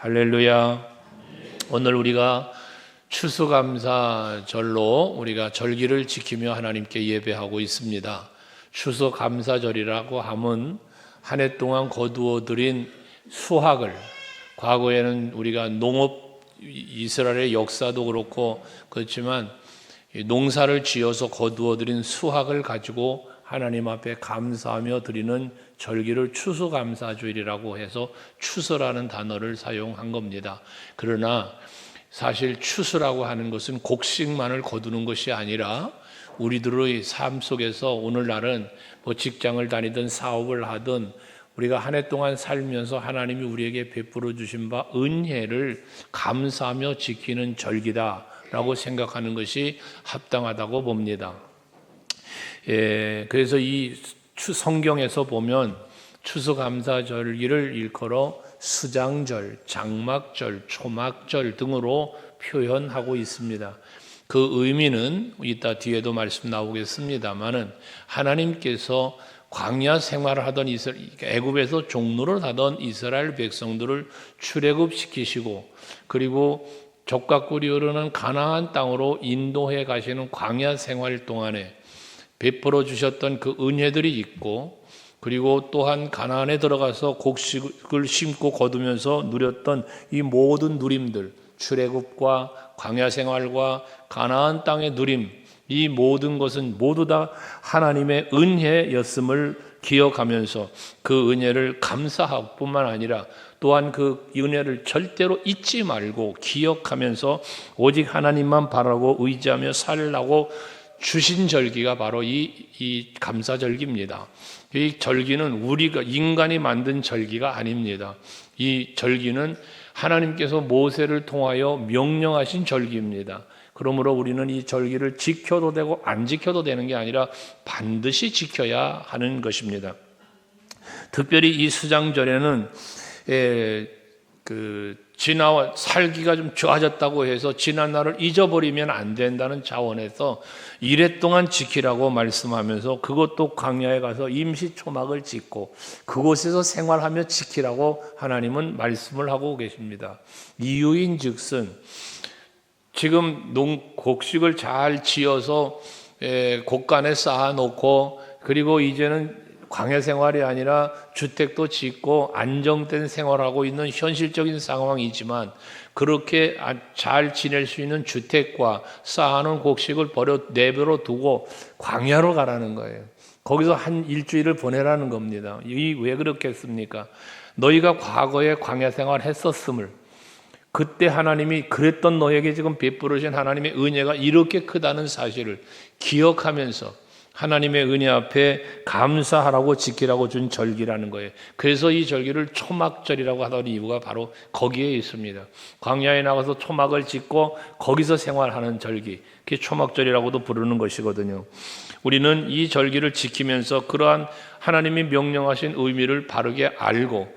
할렐루야. 오늘 우리가 추수감사절로 우리가 절기를 지키며 하나님께 예배하고 있습니다. 추수감사절이라고 하면 한 해 동안 거두어들인 수확을, 과거에는 우리가 농업 이스라엘의 역사도 그렇고 그렇지만 농사를 지어서 거두어들인 수확을 가지고 하나님 앞에 감사하며 드리는 절기를 추수감사주일이라고 해서 추수라는 단어를 사용한 겁니다. 그러나 사실 추수라고 하는 것은 곡식만을 거두는 것이 아니라 우리들의 삶 속에서 오늘날은 뭐 직장을 다니든 사업을 하든 우리가 한 해 동안 살면서 하나님이 우리에게 베풀어 주신 바 은혜를 감사하며 지키는 절기다라고 생각하는 것이 합당하다고 봅니다. 그래서 이 성경에서 보면 추수감사절기를 일컬어 수장절, 장막절, 초막절 등으로 표현하고 있습니다. 그 의미는 이따 뒤에도 말씀 나오겠습니다만은 하나님께서 광야 생활을 하던 애굽에서 종로를 하던 이스라엘 백성들을 출애굽시키시고 그리고 젖과 꿀이 흐르는 가나안 땅으로 인도해 가시는 광야 생활 동안에 베풀어 주셨던 그 은혜들이 있고 그리고 또한 가나안에 들어가서 곡식을 심고 거두면서 누렸던 이 모든 누림들, 출애굽과 광야 생활과 가나안 땅의 누림, 이 모든 것은 모두 다 하나님의 은혜였음을 기억하면서 그 은혜를 감사할 뿐만 아니라 또한 그 은혜를 절대로 잊지 말고 기억하면서 오직 하나님만 바라고 의지하며 살라고 주신 절기가 바로 이 감사절기입니다. 이 절기는 우리가 인간이 만든 절기가 아닙니다. 이 절기는 하나님께서 모세를 통하여 명령하신 절기입니다. 그러므로 우리는 이 절기를 지켜도 되고 안 지켜도 되는 게 아니라 반드시 지켜야 하는 것입니다. 특별히 이 수장절에는 지나와 살기가 좀 좋아졌다고 해서 지난 날을 잊어버리면 안 된다는 차원에서 이래 동안 지키라고 말씀하면서 그것도 광야에 가서 임시 초막을 짓고 그곳에서 생활하며 지키라고 하나님은 말씀을 하고 계십니다. 이유인즉슨 지금 곡식을 잘 지어서 곡간에 쌓아놓고 그리고 이제는 광야 생활이 아니라 주택도 짓고 안정된 생활하고 있는 현실적인 상황이지만 그렇게 잘 지낼 수 있는 주택과 쌓아놓은 곡식을 내버려 두고 광야로 가라는 거예요. 거기서 한 일주일을 보내라는 겁니다. 이 왜 그렇겠습니까? 너희가 과거에 광야 생활 했었음을 그때 하나님이 그랬던 너에게 지금 베풀으신 하나님의 은혜가 이렇게 크다는 사실을 기억하면서 하나님의 은혜 앞에 감사하라고 지키라고 준 절기라는 거예요. 그래서 이 절기를 초막절이라고 하던 이유가 바로 거기에 있습니다. 광야에 나가서 초막을 짓고 거기서 생활하는 절기, 그게 초막절이라고도 부르는 것이거든요. 우리는 이 절기를 지키면서 그러한 하나님이 명령하신 의미를 바르게 알고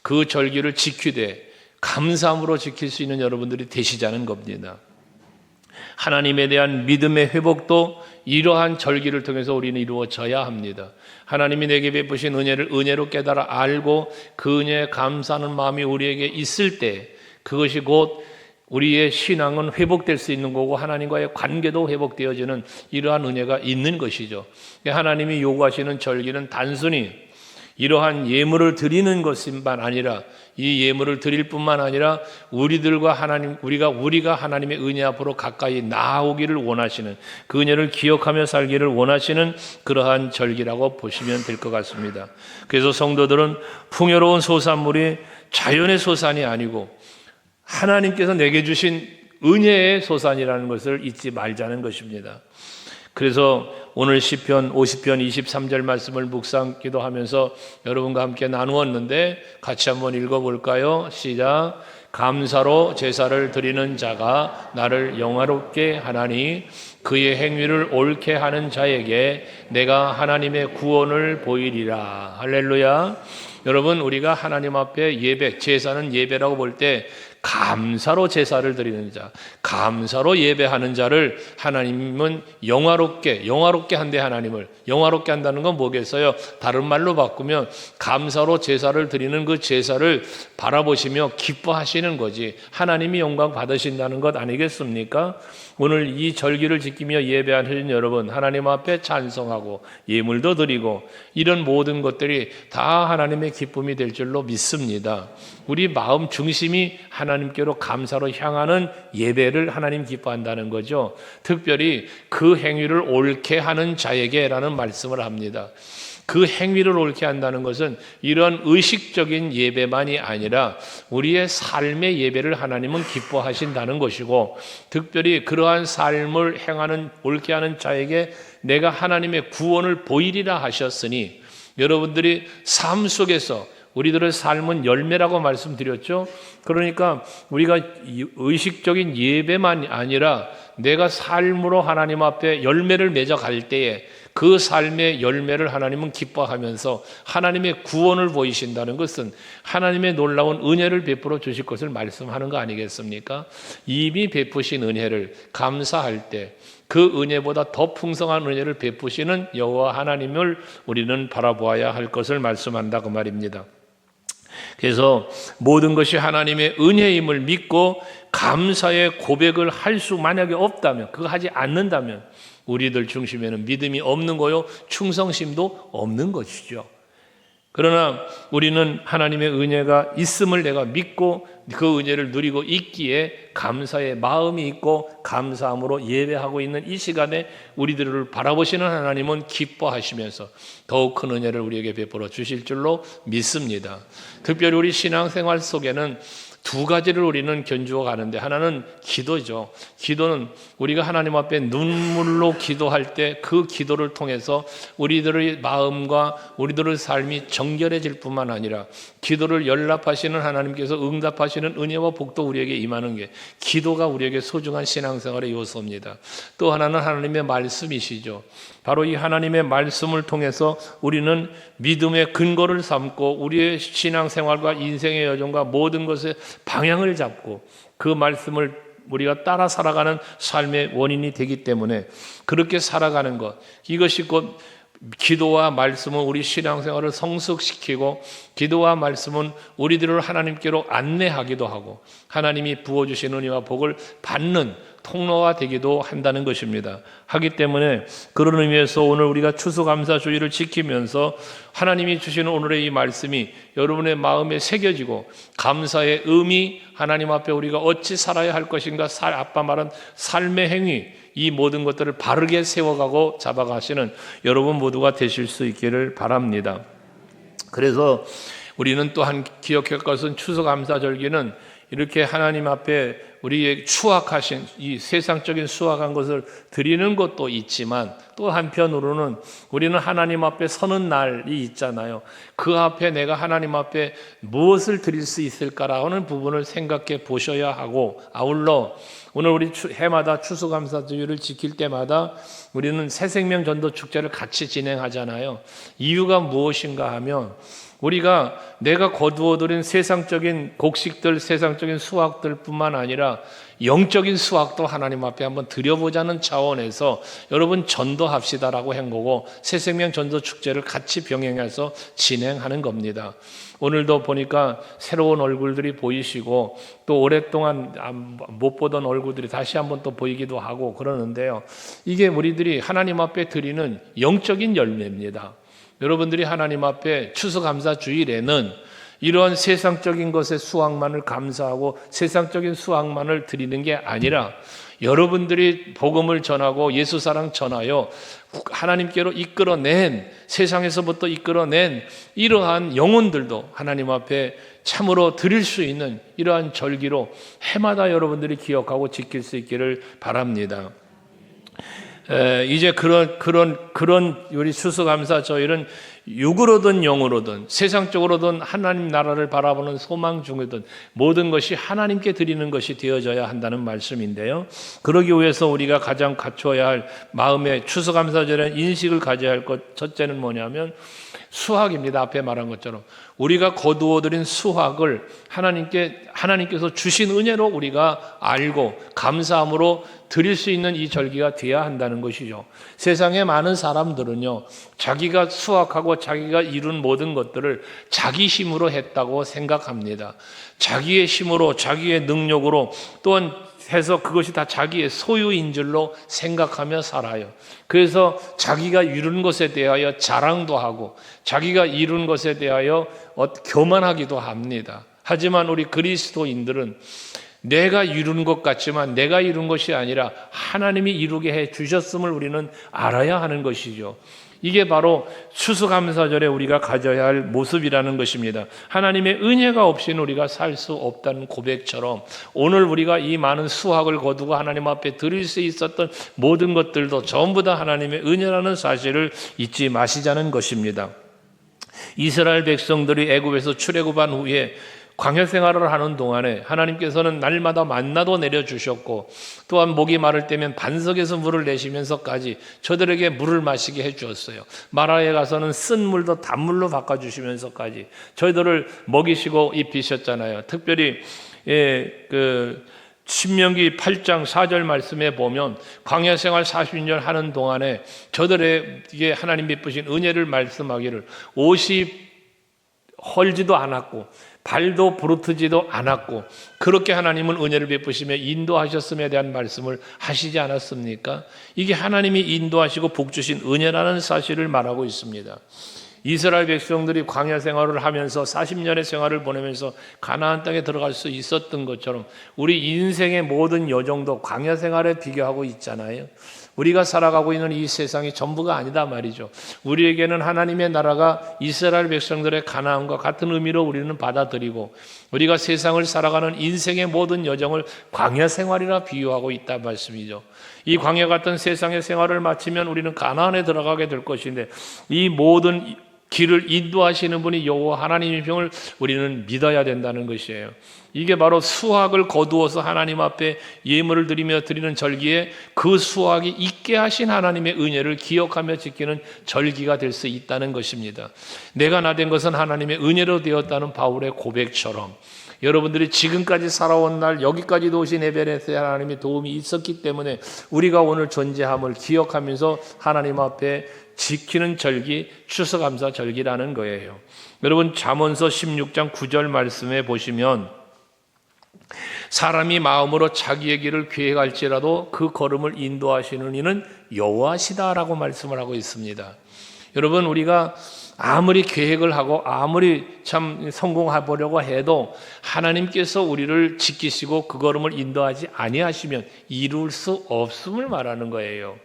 그 절기를 지키되 감사함으로 지킬 수 있는 여러분들이 되시자는 겁니다. 하나님에 대한 믿음의 회복도 이러한 절기를 통해서 우리는 이루어져야 합니다. 하나님이 내게 베푸신 은혜를 은혜로 깨달아 알고 그 은혜에 감사하는 마음이 우리에게 있을 때 그것이 곧 우리의 신앙은 회복될 수 있는 거고 하나님과의 관계도 회복되어지는 이러한 은혜가 있는 것이죠. 하나님이 요구하시는 절기는 단순히 이러한 예물을 드리는 것뿐만 아니라 이 예물을 드릴 뿐만 아니라 우리가 하나님의 은혜 앞으로 가까이 나아오기를 원하시는 그 은혜를 기억하며 살기를 원하시는 그러한 절기라고 보시면 될 것 같습니다. 그래서 성도들은 풍요로운 소산물이 자연의 소산이 아니고 하나님께서 내게 주신 은혜의 소산이라는 것을 잊지 말자는 것입니다. 그래서 오늘 시편 50편 23절 말씀을 묵상 기도하면서 여러분과 함께 나누었는데 같이 한번 읽어볼까요? 시작. 감사로 제사를 드리는 자가 나를 영화롭게 하나니 그의 행위를 옳게 하는 자에게 내가 하나님의 구원을 보이리라. 할렐루야. 여러분 우리가 하나님 앞에 제사는 예배라고 볼 때 감사로 제사를 드리는 자, 감사로 예배하는 자를 하나님은 영화롭게 한대. 하나님을 영화롭게 한다는 건 뭐겠어요? 다른 말로 바꾸면 감사로 제사를 드리는 그 제사를 바라보시며 기뻐하시는 거지, 하나님이 영광 받으신다는 것 아니겠습니까? 오늘 이 절기를 지키며 예배하는 여러분, 하나님 앞에 찬송하고 예물도 드리고 이런 모든 것들이 다 하나님의 기쁨이 될 줄로 믿습니다. 우리 마음 중심이 하나님께로 감사로 향하는 예배를 하나님 기뻐한다는 거죠. 특별히 그 행위를 옳게 하는 자에게라는 말씀을 합니다. 그 행위를 옳게 한다는 것은 이런 의식적인 예배만이 아니라 우리의 삶의 예배를 하나님은 기뻐하신다는 것이고, 특별히 그러한 삶을 행하는 옳게 하는 자에게 내가 하나님의 구원을 보이리라 하셨으니, 여러분들이 삶 속에서 우리들의 삶은 열매라고 말씀드렸죠. 그러니까 우리가 의식적인 예배만 아니라 내가 삶으로 하나님 앞에 열매를 맺어갈 때에 그 삶의 열매를 하나님은 기뻐하면서 하나님의 구원을 보이신다는 것은 하나님의 놀라운 은혜를 베풀어 주실 것을 말씀하는 거 아니겠습니까? 이미 베푸신 은혜를 감사할 때 그 은혜보다 더 풍성한 은혜를 베푸시는 여호와 하나님을 우리는 바라보아야 할 것을 말씀한다 그 말입니다. 그래서 모든 것이 하나님의 은혜임을 믿고 감사의 고백을 할 수 만약에 없다면, 그거 하지 않는다면 우리들 중심에는 믿음이 없는 거요, 충성심도 없는 것이죠. 그러나 우리는 하나님의 은혜가 있음을 내가 믿고 그 은혜를 누리고 있기에 감사의 마음이 있고 감사함으로 예배하고 있는 이 시간에 우리들을 바라보시는 하나님은 기뻐하시면서 더욱 큰 은혜를 우리에게 베풀어 주실 줄로 믿습니다. 특별히 우리 신앙생활 속에는 두 가지를 우리는 견주어 가는데, 하나는 기도죠. 기도는 우리가 하나님 앞에 눈물로 기도할 때 그 기도를 통해서 우리들의 마음과 우리들의 삶이 정결해질 뿐만 아니라 기도를 연락하시는 하나님께서 응답하시는 은혜와 복도 우리에게 임하는 게, 기도가 우리에게 소중한 신앙생활의 요소입니다. 또 하나는 하나님의 말씀이시죠. 바로 이 하나님의 말씀을 통해서 우리는 믿음의 근거를 삼고 우리의 신앙생활과 인생의 여정과 모든 것에 방향을 잡고 그 말씀을 우리가 따라 살아가는 삶의 원인이 되기 때문에 그렇게 살아가는 것, 이것이 곧 기도와 말씀은 우리 신앙생활을 성숙시키고, 기도와 말씀은 우리들을 하나님께로 안내하기도 하고 하나님이 부어주신 은혜와 복을 받는 통로가 되기도 한다는 것입니다. 하기 때문에 그런 의미에서 오늘 우리가 추수감사주의를 지키면서 하나님이 주시는 오늘의 이 말씀이 여러분의 마음에 새겨지고, 감사의 의미, 하나님 앞에 우리가 어찌 살아야 할 것인가, 아빠 말은 삶의 행위, 이 모든 것들을 바르게 세워가고 잡아가시는 여러분 모두가 되실 수 있기를 바랍니다. 그래서 우리는 또한 기억할 것은 추수감사절기는 이렇게 하나님 앞에 우리의 추악하신 이 세상적인 수확한 것을 드리는 것도 있지만, 또 한편으로는 우리는 하나님 앞에 서는 날이 있잖아요. 그 앞에 내가 하나님 앞에 무엇을 드릴 수 있을까라고 하는 부분을 생각해 보셔야 하고, 아울러 오늘 우리 해마다 추수감사주의를 지킬 때마다 우리는 새생명 전도 축제를 같이 진행하잖아요. 이유가 무엇인가 하면, 우리가 내가 거두어들인 세상적인 곡식들, 세상적인 수확들 뿐만 아니라 영적인 수확도 하나님 앞에 한번 드려보자는 차원에서 여러분 전도합시다라고 한 거고, 새생명 전도 축제를 같이 병행해서 진행하는 겁니다. 오늘도 보니까 새로운 얼굴들이 보이시고, 또 오랫동안 못 보던 얼굴들이 다시 한번 또 보이기도 하고 그러는데요. 이게 우리들이 하나님 앞에 드리는 영적인 열매입니다. 여러분들이 하나님 앞에 추수감사주일에는 이러한 세상적인 것의 수확만을 감사하고 세상적인 수확만을 드리는 게 아니라, 여러분들이 복음을 전하고 예수사랑 전하여 하나님께로 이끌어낸, 세상에서부터 이끌어낸 이러한 영혼들도 하나님 앞에 참으로 드릴 수 있는 이러한 절기로 해마다 여러분들이 기억하고 지킬 수 있기를 바랍니다. 이제 그런 우리 추수감사절은 육으로든 영으로든 세상적으로든 하나님 나라를 바라보는 소망 중이든 모든 것이 하나님께 드리는 것이 되어져야 한다는 말씀인데요. 그러기 위해서 우리가 가장 갖춰야 할 마음의 추수감사절에 인식을 가져야 할 것 첫째는 뭐냐면 수확입니다. 앞에 말한 것처럼 우리가 거두어들인 수확을 하나님께서 주신 은혜로 우리가 알고 감사함으로 드릴 수 있는 이 절기가 되어야 한다는 것이죠. 세상에 많은 사람들은요, 자기가 수확하고 자기가 이룬 모든 것들을 자기 힘으로 했다고 생각합니다. 자기의 힘으로, 자기의 능력으로, 또한 해서 그것이 다 자기의 소유인 줄로 생각하며 살아요. 그래서 자기가 이룬 것에 대하여 자랑도 하고 자기가 이룬 것에 대하여 교만하기도 합니다. 하지만 우리 그리스도인들은 내가 이룬 것 같지만 내가 이룬 것이 아니라 하나님이 이루게 해 주셨음을 우리는 알아야 하는 것이죠. 이게 바로 추수감사절에 우리가 가져야 할 모습이라는 것입니다. 하나님의 은혜가 없이는 우리가 살 수 없다는 고백처럼 오늘 우리가 이 많은 수확을 거두고 하나님 앞에 드릴 수 있었던 모든 것들도 전부 다 하나님의 은혜라는 사실을 잊지 마시자는 것입니다. 이스라엘 백성들이 애굽에서 출애굽한 후에 광야 생활을 하는 동안에 하나님께서는 날마다 만나도 내려주셨고 또한 목이 마를 때면 반석에서 물을 내시면서까지 저들에게 물을 마시게 해주었어요. 마라에 가서는 쓴 물도 단물로 바꿔주시면서까지 저희들을 먹이시고 입히셨잖아요. 특별히 신명기 8장 4절 말씀에 보면 광야 생활 40년 하는 동안에 저들에게 하나님 베푸신 은혜를 말씀하기를 옷이 헐지도 않았고 발도 부르트지도 않았고 그렇게 하나님은 은혜를 베푸시며 인도하셨음에 대한 말씀을 하시지 않았습니까? 이게 하나님이 인도하시고 복주신 은혜라는 사실을 말하고 있습니다. 이스라엘 백성들이 광야 생활을 하면서 40년의 생활을 보내면서 가나안 땅에 들어갈 수 있었던 것처럼 우리 인생의 모든 여정도 광야 생활에 비교하고 있잖아요. 우리가 살아가고 있는 이 세상이 전부가 아니다 말이죠. 우리에게는 하나님의 나라가 이스라엘 백성들의 가나안과 같은 의미로 우리는 받아들이고 우리가 세상을 살아가는 인생의 모든 여정을 광야 생활이라 비유하고 있다 말씀이죠. 이 광야 같은 세상의 생활을 마치면 우리는 가나안에 들어가게 될 것인데 이 모든 길을 인도하시는 분이 여호와 하나님의 병을 우리는 믿어야 된다는 것이에요. 이게 바로 수확을 거두어서 하나님 앞에 예물을 드리며 드리는 절기에 그 수확이 있게 하신 하나님의 은혜를 기억하며 지키는 절기가 될 수 있다는 것입니다. 내가 나된 것은 하나님의 은혜로 되었다는 바울의 고백처럼 여러분들이 지금까지 살아온 날 여기까지도 오신 에베네스의 하나님의 도움이 있었기 때문에 우리가 오늘 존재함을 기억하면서 하나님 앞에 지키는 절기, 추수감사 절기라는 거예요. 여러분 잠언서 16장 9절 말씀에 보시면 사람이 마음으로 자기의 길을 계획할지라도 그 걸음을 인도하시는 이는 여호와시다라고 말씀을 하고 있습니다. 여러분 우리가 아무리 계획을 하고 아무리 참 성공해보려고 해도 하나님께서 우리를 지키시고 그 걸음을 인도하지 아니하시면 이룰 수 없음을 말하는 거예요.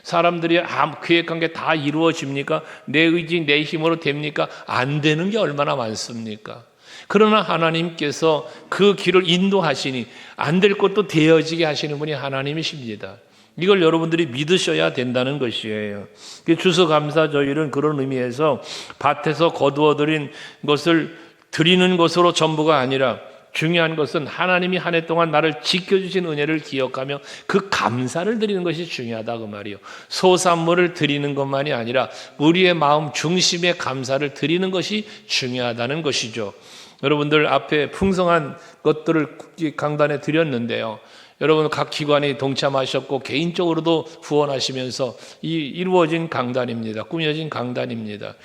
사람들이 계획한 게 다 이루어집니까? 내 의지, 내 힘으로 됩니까? 안 되는 게 얼마나 많습니까? 그러나 하나님께서 그 길을 인도하시니 안 될 것도 되어지게 하시는 분이 하나님이십니다. 이걸 여러분들이 믿으셔야 된다는 것이에요. 추수감사절은 그런 의미에서 밭에서 거두어들인 것을 드리는 것으로 전부가 아니라 중요한 것은 하나님이 한 해 동안 나를 지켜주신 은혜를 기억하며 그 감사를 드리는 것이 중요하다 그 말이에요. 소산물을 드리는 것만이 아니라 우리의 마음 중심의 감사를 드리는 것이 중요하다는 것이죠. 여러분들 앞에 풍성한 것들을 강단에 드렸는데요. 여러분 각 기관이 동참하셨고 개인적으로도 후원하시면서 이루어진 강단입니다. 꾸며진 강단입니다.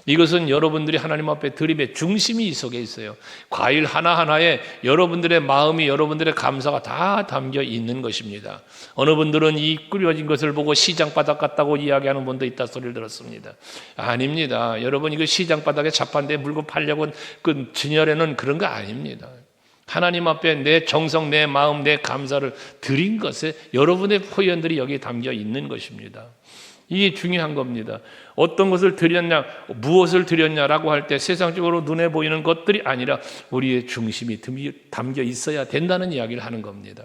이것은 여러분들이 하나님 앞에 드림의 중심이 이 속에 있어요. 과일 하나하나에 여러분들의 마음이 여러분들의 감사가 다 담겨 있는 것입니다. 어느 분들은 이 꾸며진 것을 보고 시장바닥 같다고 이야기하는 분도 있다 소리를 들었습니다. 아닙니다. 여러분 이거 시장바닥에 자판대에 물고 팔려고 그 진열에는 그런 거 아닙니다. 하나님 앞에 내 정성, 내 마음, 내 감사를 드린 것에 여러분의 표현들이 여기에 담겨 있는 것입니다. 이게 중요한 겁니다. 어떤 것을 드렸냐, 무엇을 드렸냐라고 할 때 세상적으로 눈에 보이는 것들이 아니라 우리의 중심이 담겨 있어야 된다는 이야기를 하는 겁니다.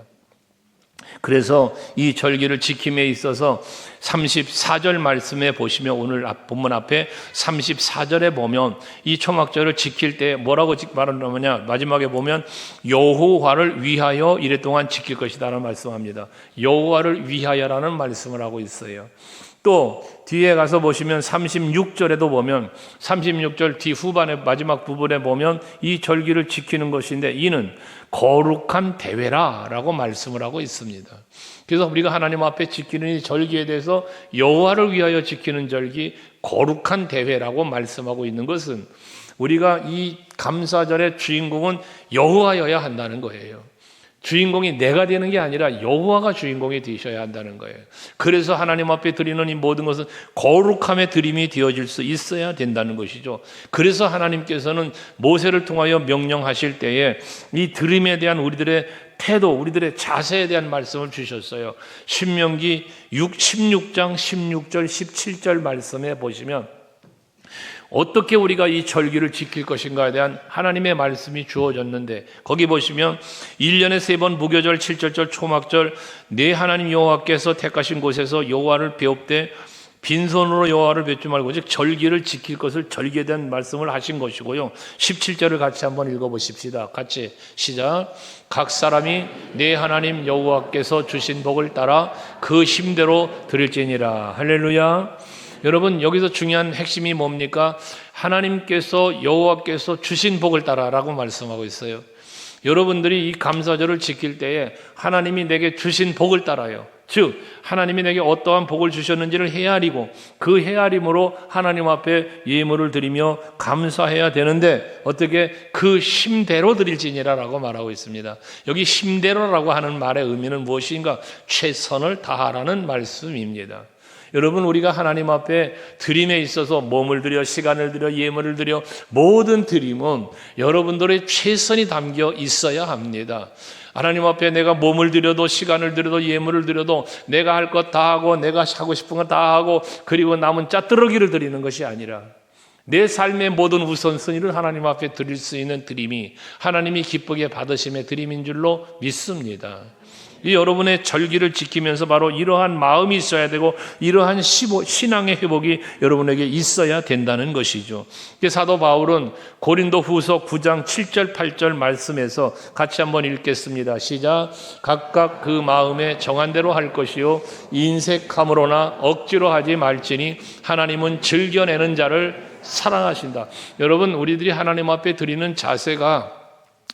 그래서 이 절기를 지킴에 있어서 34절 말씀에 보시면 오늘 본문 앞에 34절에 보면 이 초막절을 지킬 때 뭐라고 말하느냐, 마지막에 보면 여호와를 위하여 이래 동안 지킬 것이다 라는 말씀합니다. 여호와를 위하여라는 말씀을 하고 있어요. 또 뒤에 가서 보시면 36절에도 보면 36절 뒤 후반의 마지막 부분에 보면 이 절기를 지키는 것인데 이는 거룩한 대회라 라고 말씀을 하고 있습니다. 그래서 우리가 하나님 앞에 지키는 이 절기에 대해서 여호와를 위하여 지키는 절기, 거룩한 대회라고 말씀하고 있는 것은 우리가 이 감사절의 주인공은 여호와여야 한다는 거예요. 주인공이 내가 되는 게 아니라 여호와가 주인공이 되셔야 한다는 거예요. 그래서 하나님 앞에 드리는 이 모든 것은 거룩함의 드림이 되어질 수 있어야 된다는 것이죠. 그래서 하나님께서는 모세를 통하여 명령하실 때에 이 드림에 대한 우리들의 태도, 우리들의 자세에 대한 말씀을 주셨어요. 신명기 16장 16절 17절 말씀에 보시면 어떻게 우리가 이 절기를 지킬 것인가에 대한 하나님의 말씀이 주어졌는데 거기 보시면 1년에 3번 무교절, 칠절절, 초막절 내 하나님 여호와께서 택하신 곳에서 여호와를 배웁되 빈손으로 여호와를 뵙지 말고 즉 절기를 지킬 것을 절기에 대한 말씀을 하신 것이고요. 17절을 같이 한번 읽어보십시다. 같이 시작. 각 사람이 내 하나님 여호와께서 주신 복을 따라 그 힘대로 드릴지니라. 할렐루야. 여러분 여기서 중요한 핵심이 뭡니까? 하나님께서 여호와께서 주신 복을 따라라고 말씀하고 있어요. 여러분들이 이 감사절을 지킬 때에 하나님이 내게 주신 복을 따라요. 즉 하나님이 내게 어떠한 복을 주셨는지를 헤아리고 그 헤아림으로 하나님 앞에 예물을 드리며 감사해야 되는데 어떻게 그 힘대로 드릴지니라라고 말하고 있습니다. 여기 힘대로라고 하는 말의 의미는 무엇인가? 최선을 다하라는 말씀입니다. 여러분 우리가 하나님 앞에 드림에 있어서 몸을 들여 시간을 들여 예물을 들여 모든 드림은 여러분들의 최선이 담겨 있어야 합니다. 하나님 앞에 내가 몸을 들여도 시간을 들여도 예물을 들여도 내가 할 것 다 하고 내가 하고 싶은 거 다 하고 그리고 남은 짜투러기를 드리는 것이 아니라 내 삶의 모든 우선순위를 하나님 앞에 드릴 수 있는 드림이 하나님이 기쁘게 받으심의 드림인 줄로 믿습니다. 이 여러분의 절기를 지키면서 바로 이러한 마음이 있어야 되고 이러한 신앙의 회복이 여러분에게 있어야 된다는 것이죠. 사도 바울은 고린도 후서 9장 7절 8절 말씀에서 같이 한번 읽겠습니다. 시작. 각각 그 마음에 정한 대로 할 것이요 인색함으로나 억지로 하지 말지니 하나님은 즐겨내는 자를 사랑하신다. 여러분 우리들이 하나님 앞에 드리는 자세가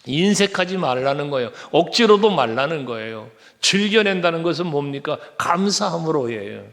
인색하지 말라는 거예요. 억지로도 말라는 거예요. 즐겨낸다는 것은 뭡니까? 감사함으로예요.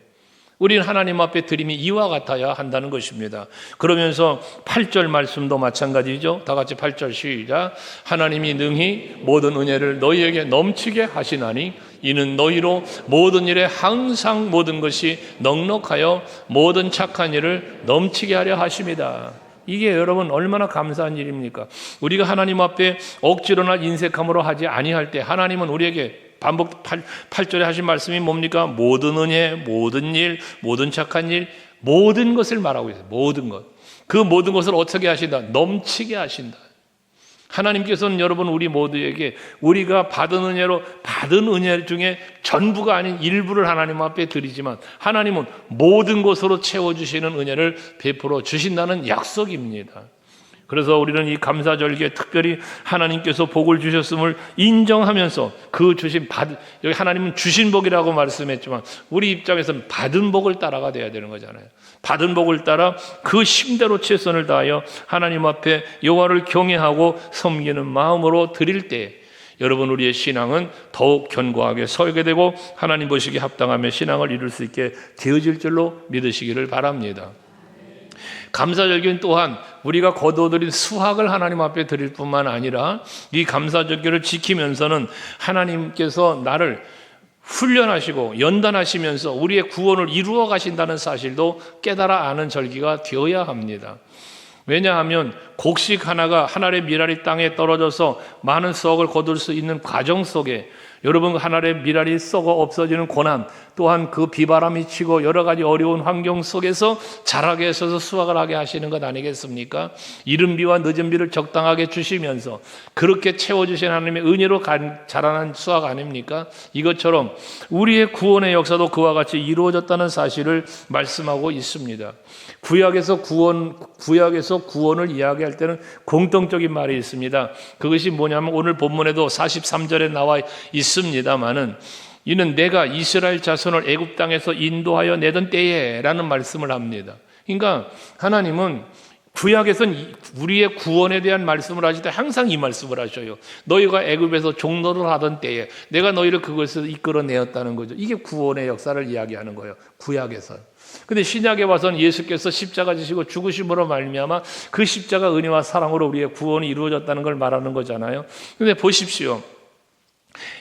우리는 하나님 앞에 드림이 이와 같아야 한다는 것입니다. 그러면서 8절 말씀도 마찬가지죠. 다 같이 8절 시작. 하나님이 능히 모든 은혜를 너희에게 넘치게 하시나니 이는 너희로 모든 일에 항상 모든 것이 넉넉하여 모든 착한 일을 넘치게 하려 하심이다. 이게 여러분 얼마나 감사한 일입니까? 우리가 하나님 앞에 억지로나 인색함으로 하지 아니할 때 하나님은 우리에게 반복 8절에 하신 말씀이 뭡니까? 모든 은혜, 모든 일, 모든 착한 일, 모든 것을 말하고 있어요. 모든 것. 그 모든 것을 어떻게 하신다? 넘치게 하신다. 하나님께서는 여러분 우리 모두에게 우리가 받은 은혜로 받은 은혜 중에 전부가 아닌 일부를 하나님 앞에 드리지만 하나님은 모든 것으로 채워주시는 은혜를 베풀어 주신다는 약속입니다. 그래서 우리는 이 감사절기에 특별히 하나님께서 복을 주셨음을 인정하면서 그 주신 여기 하나님은 주신 복이라고 말씀했지만 우리 입장에서는 받은 복을 따라가 돼야 되는 거잖아요. 받은 복을 따라 그 힘대로 최선을 다하여 하나님 앞에 여호와를 경외하고 섬기는 마음으로 드릴 때 여러분 우리의 신앙은 더욱 견고하게 서게 되고 하나님 보시기에 합당하며 신앙을 이룰 수 있게 되어질 줄로 믿으시기를 바랍니다. 감사절기는 또한 우리가 거두어들인 수확을 하나님 앞에 드릴 뿐만 아니라 이 감사절기를 지키면서는 하나님께서 나를 훈련하시고 연단하시면서 우리의 구원을 이루어 가신다는 사실도 깨달아 아는 절기가 되어야 합니다. 왜냐하면 곡식 하나가 한 알의 밀알이 땅에 떨어져서 많은 수확을 거둘 수 있는 과정 속에 여러분 한 알의 밀알이 썩어 없어지는 고난, 또한 그 비바람이 치고 여러 가지 어려운 환경 속에서 자라게 하셔서 수확을 하게 하시는 것 아니겠습니까? 이른 비와 늦은 비를 적당하게 주시면서 그렇게 채워주신 하나님의 은혜로 자라난 수확 아닙니까? 이것처럼 우리의 구원의 역사도 그와 같이 이루어졌다는 사실을 말씀하고 있습니다. 구약에서 구원을 이야기할 때는 공통적인 말이 있습니다. 그것이 뭐냐면 오늘 본문에도 43절에 나와 있습니다마는 이는 내가 이스라엘 자손을 애굽 땅에서 인도하여 내던 때에 라는 말씀을 합니다. 그러니까 하나님은 구약에서는 우리의 구원에 대한 말씀을 하실 때 항상 이 말씀을 하셔요. 너희가 애굽에서 종노를 하던 때에 내가 너희를 그것에서 이끌어내었다는 거죠. 이게 구원의 역사를 이야기하는 거예요. 구약에서. 근데 신약에 와서는 예수께서 십자가 지시고 죽으심으로 말미암아 그 십자가 은혜와 사랑으로 우리의 구원이 이루어졌다는 걸 말하는 거잖아요. 근데 보십시오.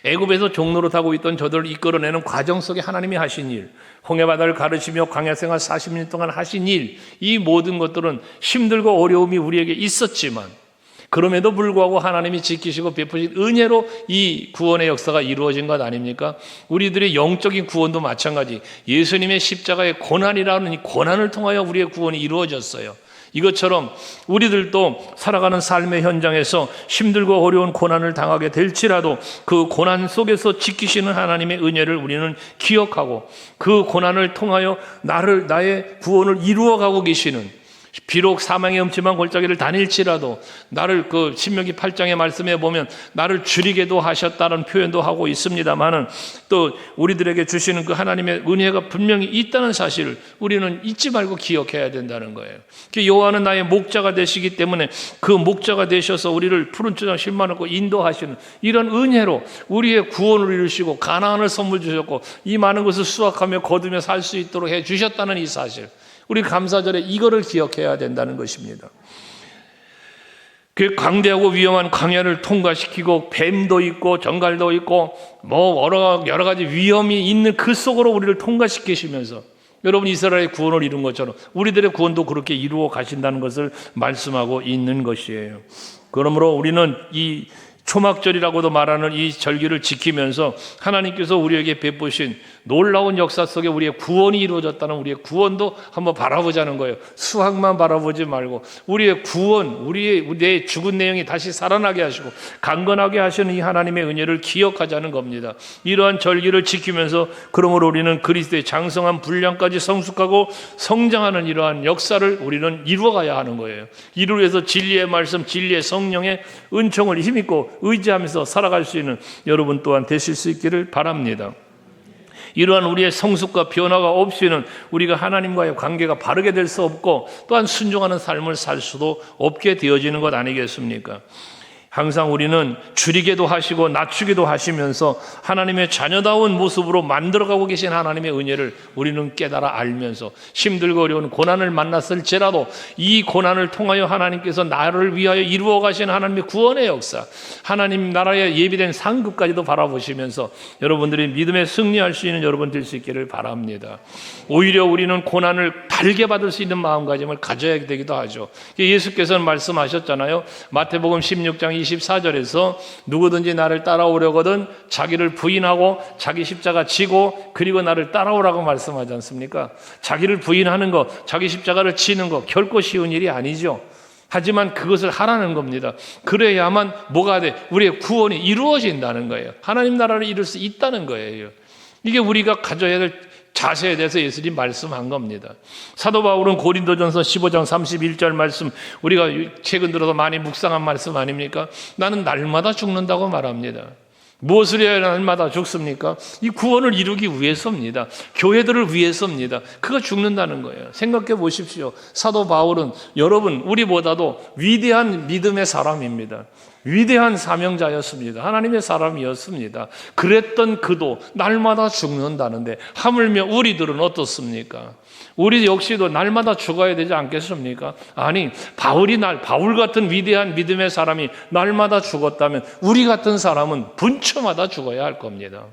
애굽에서 종노릇 하고 있던 저들을 이끌어내는 과정 속에 하나님이 하신 일, 홍해바다를 가르치며 광야 생활 40년 동안 하신 일, 이 모든 것들은 힘들고 어려움이 우리에게 있었지만 그럼에도 불구하고 하나님이 지키시고 베푸신 은혜로 이 구원의 역사가 이루어진 것 아닙니까? 우리들의 영적인 구원도 마찬가지. 예수님의 십자가의 고난이라는 이 고난을 통하여 우리의 구원이 이루어졌어요. 이것처럼 우리들도 살아가는 삶의 현장에서 힘들고 어려운 고난을 당하게 될지라도 그 고난 속에서 지키시는 하나님의 은혜를 우리는 기억하고 그 고난을 통하여 나의 구원을 이루어가고 계시는, 비록 사망의 음침한 골짜기를 다닐지라도 나를, 그 신명기 8장의 말씀에 보면 나를 줄이게도 하셨다는 표현도 하고 있습니다만은 또 우리들에게 주시는 그 하나님의 은혜가 분명히 있다는 사실을 우리는 잊지 말고 기억해야 된다는 거예요. 여호와는 나의 목자가 되시기 때문에 그 목자가 되셔서 우리를 푸른 초장 실만하고 인도하시는 이런 은혜로 우리의 구원을 이루시고 가나안을 선물 주셨고 이 많은 것을 수확하며 거두며 살 수 있도록 해 주셨다는 이 사실, 우리 감사절에 이거를 기억해야 된다는 것입니다. 그 광대하고 위험한 광야를 통과시키고 뱀도 있고 정갈도 있고 여러 가지 위험이 있는 그 속으로 우리를 통과시키시면서 여러분 이스라엘의 구원을 이룬 것처럼 우리들의 구원도 그렇게 이루어 가신다는 것을 말씀하고 있는 것이에요. 그러므로 우리는 이 초막절이라고도 말하는 이 절기를 지키면서 하나님께서 우리에게 베푸신 놀라운 역사 속에 우리의 구원이 이루어졌다는 우리의 구원도 한번 바라보자는 거예요. 수학만 바라보지 말고 우리의 구원, 내 죽은 내용이 다시 살아나게 하시고 강건하게 하시는 이 하나님의 은혜를 기억하자는 겁니다. 이러한 절기를 지키면서 그러므로 우리는 그리스도의 장성한 분량까지 성숙하고 성장하는 이러한 역사를 우리는 이루어가야 하는 거예요. 이를 위해서 진리의 말씀, 진리의 성령의 은총을 힘입고 의지하면서 살아갈 수 있는 여러분 또한 되실 수 있기를 바랍니다. 이러한 우리의 성숙과 변화가 없이는 우리가 하나님과의 관계가 바르게 될 수 없고 또한 순종하는 삶을 살 수도 없게 되어지는 것 아니겠습니까? 항상 우리는 줄이게도 하시고 낮추기도 하시면서 하나님의 자녀다운 모습으로 만들어가고 계신 하나님의 은혜를 우리는 깨달아 알면서 힘들고 어려운 고난을 만났을지라도 이 고난을 통하여 하나님께서 나를 위하여 이루어 가신 하나님의 구원의 역사, 하나님 나라에 예비된 상급까지도 바라보시면서 여러분들이 믿음에 승리할 수 있는 여러분 될 수 있기를 바랍니다. 오히려 우리는 고난을 달게 받을 수 있는 마음가짐을 가져야 되기도 하죠. 예수께서는 말씀하셨잖아요. 마태복음 16장 24절에서 누구든지 나를 따라오려거든 자기를 부인하고 자기 십자가 지고 그리고 나를 따라오라고 말씀하지 않습니까? 자기를 부인하는 것, 자기 십자가를 지는 것 결코 쉬운 일이 아니죠. 하지만 그것을 하라는 겁니다. 그래야만 뭐가 돼? 우리의 구원이 이루어진다는 거예요. 하나님 나라를 이룰 수 있다는 거예요. 이게 우리가 가져야 될 자세에 대해서 예수님 말씀한 겁니다. 사도 바울은 고린도전서 15장 31절 말씀, 우리가 최근 들어서 많이 묵상한 말씀 아닙니까? 나는 날마다 죽는다고 말합니다. 무엇을 해야 날마다 죽습니까? 이 구원을 이루기 위해서입니다. 교회들을 위해서입니다. 그가 죽는다는 거예요. 생각해 보십시오. 사도 바울은 여러분 우리보다도 위대한 믿음의 사람입니다. 위대한 사명자였습니다. 하나님의 사람이었습니다. 그랬던 그도 날마다 죽는다는데 하물며 우리들은 어떻습니까? 우리 역시도 날마다 죽어야 되지 않겠습니까? 아니, 바울 같은 위대한 믿음의 사람이 날마다 죽었다면 우리 같은 사람은 분초마다 죽어야 할 겁니다.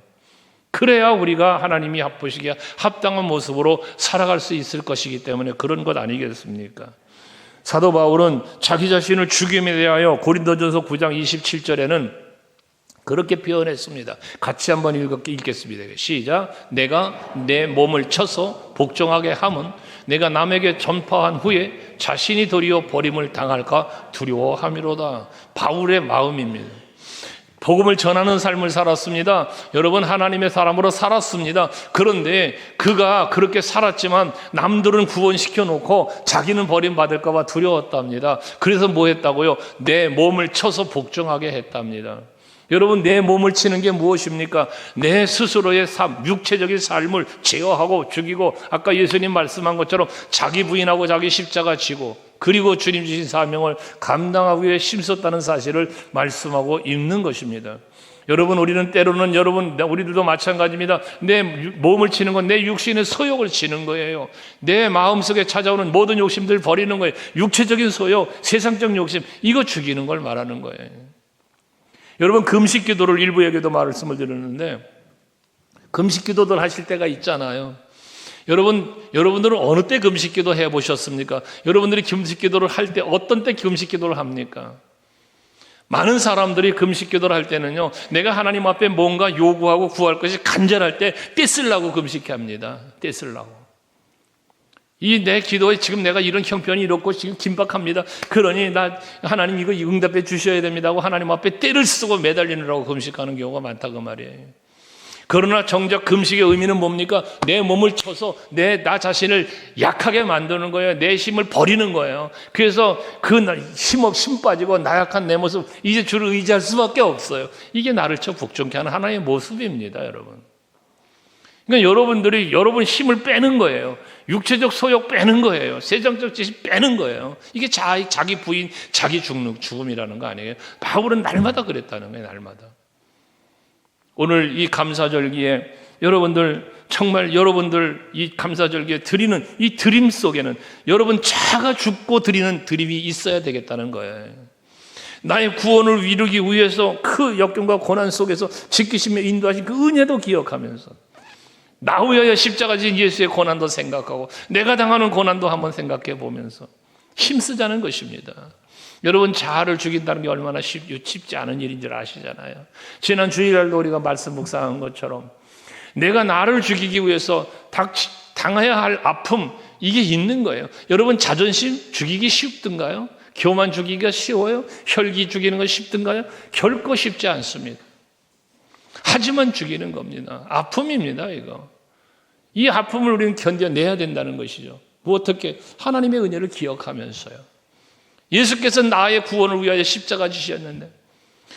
그래야 우리가 하나님이 보시기에 합당한 모습으로 살아갈 수 있을 것이기 때문에 그런 것 아니겠습니까? 사도 바울은 자기 자신을 죽임에 대하여 고린도전서 9장 27절에는 그렇게 표현했습니다. 같이 한번 읽겠습니다. 시작. 내가 내 몸을 쳐서 복종하게 함은 내가 남에게 전파한 후에 자신이 도리어 버림을 당할까 두려워함이로다. 바울의 마음입니다. 복음을 전하는 삶을 살았습니다. 여러분, 하나님의 사람으로 살았습니다. 그런데 그가 그렇게 살았지만 남들은 구원시켜 놓고 자기는 버림받을까 봐 두려웠답니다. 그래서 뭐 했다고요? 내 몸을 쳐서 복종하게 했답니다. 여러분, 내 몸을 치는 게 무엇입니까? 내 스스로의 삶, 육체적인 삶을 제어하고 죽이고, 아까 예수님 말씀한 것처럼 자기 부인하고 자기 십자가 지고, 그리고 주님 주신 사명을 감당하기 위해 힘썼다는 사실을 말씀하고 있는 것입니다. 여러분, 우리는 때로는 우리들도 마찬가지입니다. 내 몸을 치는 건 내 육신의 소욕을 치는 거예요. 내 마음속에 찾아오는 모든 욕심들 버리는 거예요. 육체적인 소욕, 세상적 욕심, 이거 죽이는 걸 말하는 거예요. 여러분, 금식 기도를 일부에게도 말씀을 드렸는데, 금식 기도들 하실 때가 있잖아요. 여러분들은 어느 때 금식 기도 해보셨습니까? 여러분들이 금식 기도를 할 때 어떤 때 금식 기도를 합니까? 많은 사람들이 금식 기도를 할 때는요, 내가 하나님 앞에 뭔가 요구하고 구할 것이 간절할 때 떼쓰려고 금식합니다. 떼쓰려고. 내 기도에 지금 내가 이런 형편이 이렇고 지금 긴박합니다. 그러니 하나님 이거 응답해 주셔야 됩니다 하고 하나님 앞에 떼를 쓰고 매달리느라고 금식하는 경우가 많다 그 말이에요. 그러나 정작 금식의 의미는 뭡니까? 내 몸을 쳐서 나 자신을 약하게 만드는 거예요. 내 힘을 버리는 거예요. 그래서 힘 빠지고 나약한 내 모습, 이제 주를 의지할 수밖에 없어요. 이게 나를 쳐 복종케 하는 하나의 모습입니다, 여러분. 그러니까 여러분 힘을 빼는 거예요. 육체적 소욕 빼는 거예요. 세상적 지식 빼는 거예요. 이게 자기 부인, 자기 죽음이라는 거 아니에요? 바울은 날마다 그랬다는 거예요, 날마다. 오늘 이 감사절기에 여러분들 이 감사절기에 드리는 이 드림 속에는 여러분 자가 죽고 드리는 드림이 있어야 되겠다는 거예요. 나의 구원을 이루기 위해서 그 역경과 고난 속에서 지키시며 인도하신 그 은혜도 기억하면서 나 위하여 십자가 진 예수의 고난도 생각하고 내가 당하는 고난도 한번 생각해 보면서 힘쓰자는 것입니다. 여러분, 자아를 죽인다는 게 얼마나 쉽지 않은 일인 줄 아시잖아요. 지난 주일날도 우리가 말씀 묵상한 것처럼 내가 나를 죽이기 위해서 당해야 할 아픔, 이게 있는 거예요. 여러분, 자존심 죽이기 쉽든가요? 교만 죽이기가 쉬워요? 혈기 죽이는 건 쉽든가요? 결코 쉽지 않습니다. 하지만 죽이는 겁니다. 아픔입니다, 이거. 이 아픔을 우리는 견뎌내야 된다는 것이죠. 어떻게? 하나님의 은혜를 기억하면서요. 예수께서 나의 구원을 위하여 십자가 지셨는데,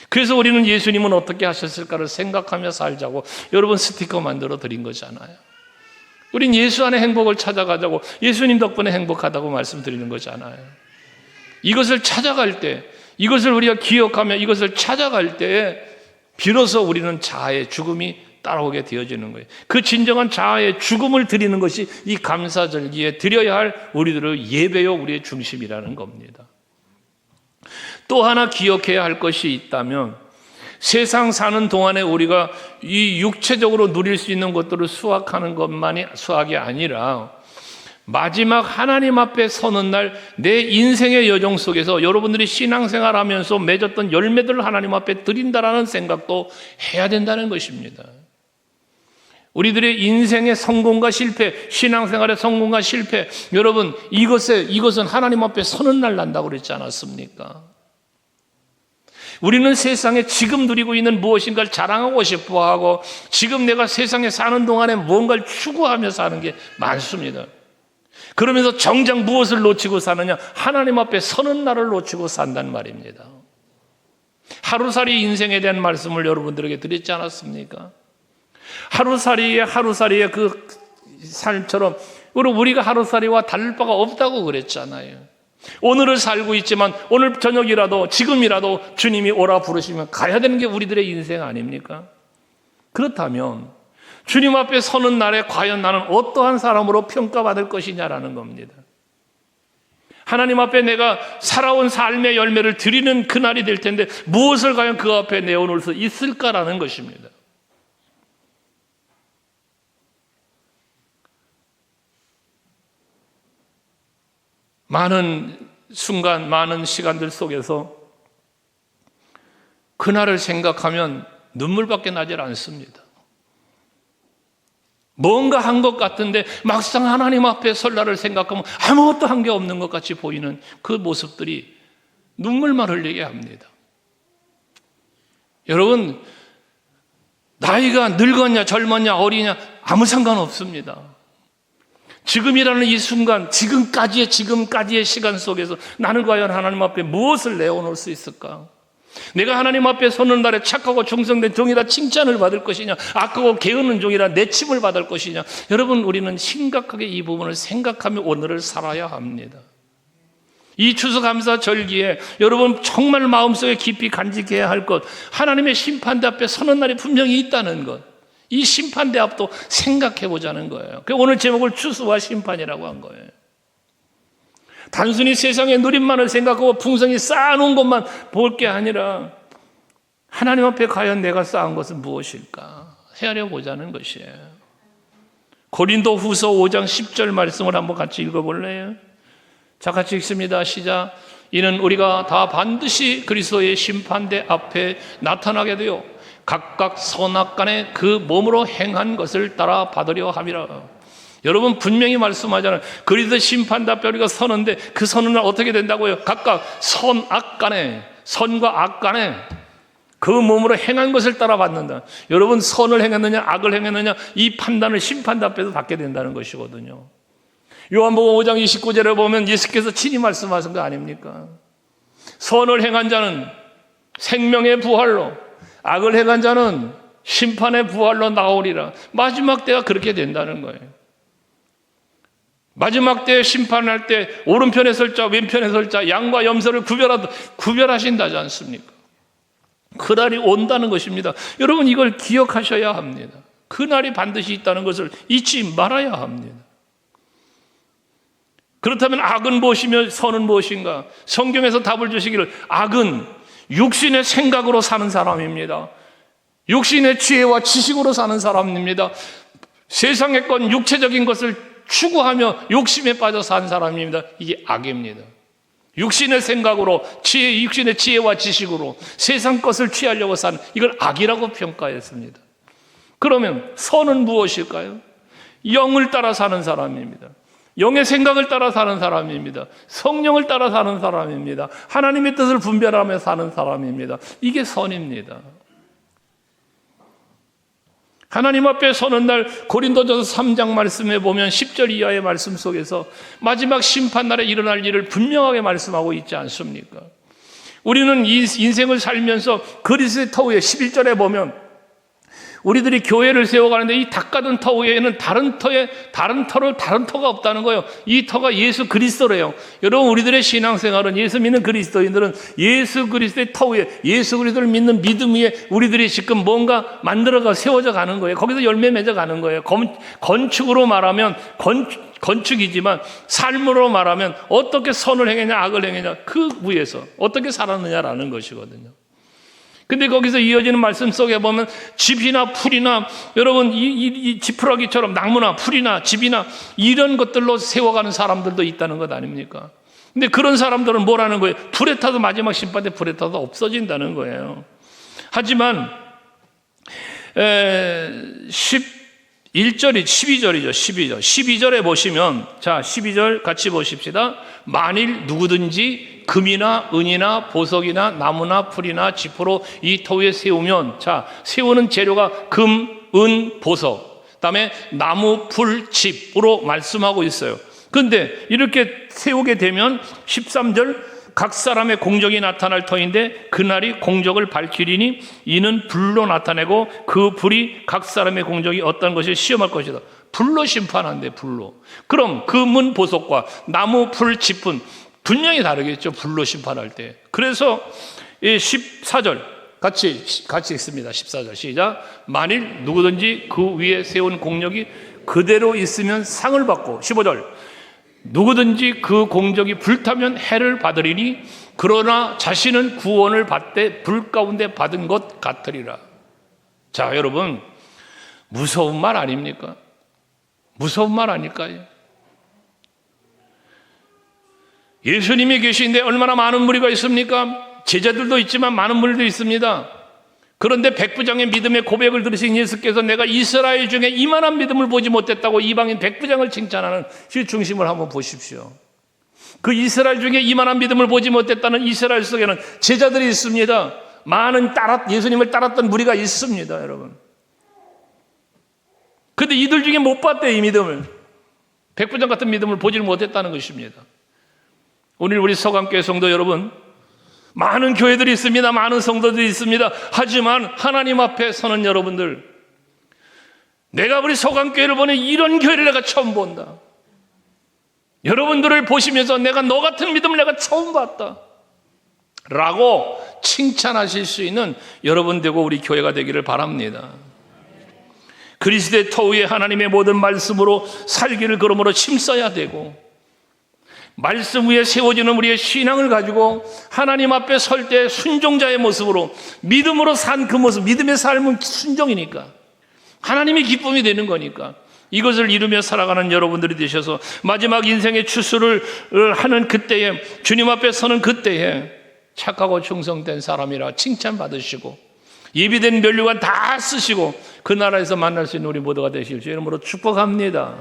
그래서 우리는 예수님은 어떻게 하셨을까를 생각하며 살자고 여러분 스티커 만들어 드린 거잖아요. 우린 예수 안에 행복을 찾아가자고, 예수님 덕분에 행복하다고 말씀드리는 거잖아요. 이것을 찾아갈 때, 이것을 우리가 기억하며 이것을 찾아갈 때에 비로소 우리는 자아의 죽음이 따라오게 되어지는 거예요. 그 진정한 자아의 죽음을 드리는 것이 이 감사절기에 드려야 할 우리들의 예배요, 우리의 중심이라는 겁니다. 또 하나 기억해야 할 것이 있다면, 세상 사는 동안에 우리가 이 육체적으로 누릴 수 있는 것들을 수확하는 것만이 수확이 아니라 마지막 하나님 앞에 서는 날 내 인생의 여정 속에서 여러분들이 신앙생활하면서 맺었던 열매들을 하나님 앞에 드린다라는 생각도 해야 된다는 것입니다. 우리들의 인생의 성공과 실패, 신앙생활의 성공과 실패, 여러분, 이것은 하나님 앞에 서는 날 난다고 그랬지 않았습니까? 우리는 세상에 지금 누리고 있는 무엇인가를 자랑하고 싶어하고 지금 내가 세상에 사는 동안에 무언가를 추구하며 사는 게 많습니다. 그러면서 정작 무엇을 놓치고 사느냐? 하나님 앞에 서는 날을 놓치고 산단 말입니다. 하루살이 인생에 대한 말씀을 여러분들에게 드렸지 않았습니까? 하루살이의 그 삶처럼 우리가 하루살이와 다를 바가 없다고 그랬잖아요. 오늘을 살고 있지만 오늘 저녁이라도 지금이라도 주님이 오라 부르시면 가야 되는 게 우리들의 인생 아닙니까? 그렇다면 주님 앞에 서는 날에 과연 나는 어떠한 사람으로 평가받을 것이냐라는 겁니다. 하나님 앞에 내가 살아온 삶의 열매를 드리는 그날이 될 텐데 무엇을 과연 그 앞에 내어놓을 수 있을까라는 것입니다. 많은 순간, 많은 시간들 속에서 그날을 생각하면 눈물밖에 나질 않습니다. 뭔가 한 것 같은데 막상 하나님 앞에 설 날을 생각하면 아무것도 한 게 없는 것 같이 보이는 그 모습들이 눈물만 흘리게 합니다. 여러분, 나이가 늙었냐 젊었냐 어리냐 아무 상관없습니다. 지금이라는 이 순간, 지금까지의 시간 속에서 나는 과연 하나님 앞에 무엇을 내어놓을 수 있을까? 내가 하나님 앞에 서는 날에 착하고 충성된 종이라 칭찬을 받을 것이냐, 악하고 게으른 종이라 내침을 받을 것이냐. 여러분, 우리는 심각하게 이 부분을 생각하며 오늘을 살아야 합니다. 이 추수감사 절기에 여러분 정말 마음속에 깊이 간직해야 할 것, 하나님의 심판대 앞에 서는 날이 분명히 있다는 것, 이 심판대 앞도 생각해 보자는 거예요. 오늘 제목을 추수와 심판이라고 한 거예요. 단순히 세상의 누림만을 생각하고 풍성히 쌓아놓은 것만 볼 게 아니라 하나님 앞에 과연 내가 쌓은 것은 무엇일까 헤아려 보자는 것이에요. 고린도 후서 5장 10절 말씀을 한번 같이 읽어볼래요? 자, 같이 읽습니다. 시작. 이는 우리가 다 반드시 그리스도의 심판대 앞에 나타나게 되어 각각 선악간에 그 몸으로 행한 것을 따라 받으려 함이라. 여러분, 분명히 말씀하잖아요. 그리스도 심판대 앞에 우리가 서는데 그 서는 날 어떻게 된다고요? 각각 선악간에, 선과 악간에 그 몸으로 행한 것을 따라 받는다. 여러분, 선을 행했느냐 악을 행했느냐 이 판단을 심판대 앞에서 받게 된다는 것이거든요. 요한복음 5장 29절에 보면 예수께서 친히 말씀하신 거 아닙니까? 선을 행한 자는 생명의 부활로, 악을 행한 자는 심판의 부활로 나오리라. 마지막 때가 그렇게 된다는 거예요. 마지막 때에 심판할 때 오른편에 설 자, 왼편에 설 자, 양과 염소를 구별하신다지 않습니까? 그날이 온다는 것입니다. 여러분, 이걸 기억하셔야 합니다. 그날이 반드시 있다는 것을 잊지 말아야 합니다. 그렇다면 악은 무엇이며 선은 무엇인가? 성경에서 답을 주시기를 악은 육신의 생각으로 사는 사람입니다. 육신의 지혜와 지식으로 사는 사람입니다. 세상의 건 육체적인 것을 추구하며 욕심에 빠져 사는 사람입니다. 이게 악입니다. 육신의 생각으로 육신의 지혜와 지식으로 세상 것을 취하려고 사는 이걸 악이라고 평가했습니다. 그러면 선은 무엇일까요? 영을 따라 사는 사람입니다. 영의 생각을 따라 사는 사람입니다. 성령을 따라 사는 사람입니다. 하나님의 뜻을 분별하며 사는 사람입니다. 이게 선입니다. 하나님 앞에 서는 날 고린도전서 3장 말씀에 보면 10절 이하의 말씀 속에서 마지막 심판 날에 일어날 일을 분명하게 말씀하고 있지 않습니까? 우리는 이 인생을 살면서 그리스도의 터 위에 11절에 보면 우리들이 교회를 세워가는데 이 닦아둔 터 위에는 다른 터가 없다는 거예요. 이 터가 예수 그리스도래요. 여러분, 우리들의 신앙생활은 예수 믿는 그리스도인들은 예수 그리스도의 터 위에, 예수 그리스도를 믿는 믿음 위에 우리들이 지금 뭔가 만들어가 세워져 가는 거예요. 거기서 열매 맺어 가는 거예요. 건축으로 말하면 건축이지만 삶으로 말하면 어떻게 선을 행했냐 악을 행했냐 그 위에서 어떻게 살았느냐라는 것이거든요. 근데 거기서 이어지는 말씀 속에 보면 집이나 풀이나 여러분 이 지푸라기처럼 나무나 풀이나 집이나 이런 것들로 세워가는 사람들도 있다는 것 아닙니까? 근데 그런 사람들은 뭐라는 거예요? 불에 타도 마지막 심판 때 불에 타도 없어진다는 거예요. 하지만 12절에 보시면, 자, 12절 같이 보십시다. 만일 누구든지 금이나 은이나 보석이나 나무나 풀이나 지푸로 이 터 위에 세우면, 자, 세우는 재료가 금, 은, 보석, 그다음에 나무, 풀, 짚으로 말씀하고 있어요. 그런데 이렇게 세우게 되면 13절 각 사람의 공적이 나타날 터인데 그날이 공적을 밝히리니 이는 불로 나타내고 그 불이 각 사람의 공적이 어떤 것을 시험할 것이다. 불로 심판한대, 불로. 그럼 금은 보석과 나무, 풀, 짚은 분명히 다르겠죠, 불로 심판할 때. 그래서 이 14절 같이 읽습니다. 14절 시작. 만일 누구든지 그 위에 세운 공력이 그대로 있으면 상을 받고, 15절 누구든지 그 공적이 불타면 해를 받으리니 그러나 자신은 구원을 받되 불 가운데 받은 것 같으리라. 자, 여러분, 무서운 말 아닙니까? 무서운 말 아닐까요? 예수님이 계신데 얼마나 많은 무리가 있습니까? 제자들도 있지만 많은 무리도 있습니다. 그런데 백부장의 믿음의 고백을 들으신 예수께서 내가 이스라엘 중에 이만한 믿음을 보지 못했다고 이방인 백부장을 칭찬하는 실중심을 한번 보십시오. 그 이스라엘 중에 이만한 믿음을 보지 못했다는 이스라엘 속에는 제자들이 있습니다. 많은 예수님을 따랐던 무리가 있습니다, 여러분. 그런데 이들 중에 못 봤대요, 이 믿음을. 백부장 같은 믿음을 보지를 못했다는 것입니다. 오늘 우리 서강교회 성도 여러분, 많은 교회들이 있습니다. 많은 성도들이 있습니다. 하지만 하나님 앞에 서는 여러분들, 내가 우리 서강교회를 보는 이런 교회를 내가 처음 본다. 여러분들을 보시면서 내가 너 같은 믿음을 내가 처음 봤다 라고 칭찬하실 수 있는 여러분 되고 우리 교회가 되기를 바랍니다. 그리스도의 터 위에 하나님의 모든 말씀으로 살기를 그러므로 힘써야 되고, 말씀 위에 세워지는 우리의 신앙을 가지고 하나님 앞에 설 때 순종자의 모습으로 믿음으로 산 그 모습, 믿음의 삶은 순종이니까 하나님의 기쁨이 되는 거니까 이것을 이루며 살아가는 여러분들이 되셔서 마지막 인생의 추수를 하는 그때에, 주님 앞에 서는 그때에 착하고 충성된 사람이라 칭찬받으시고 예비된 면류관 다 쓰시고 그 나라에서 만날 수 있는 우리 모두가 되실 주 이름으로 축복합니다.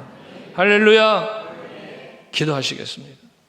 할렐루야. 기도하시겠습니다.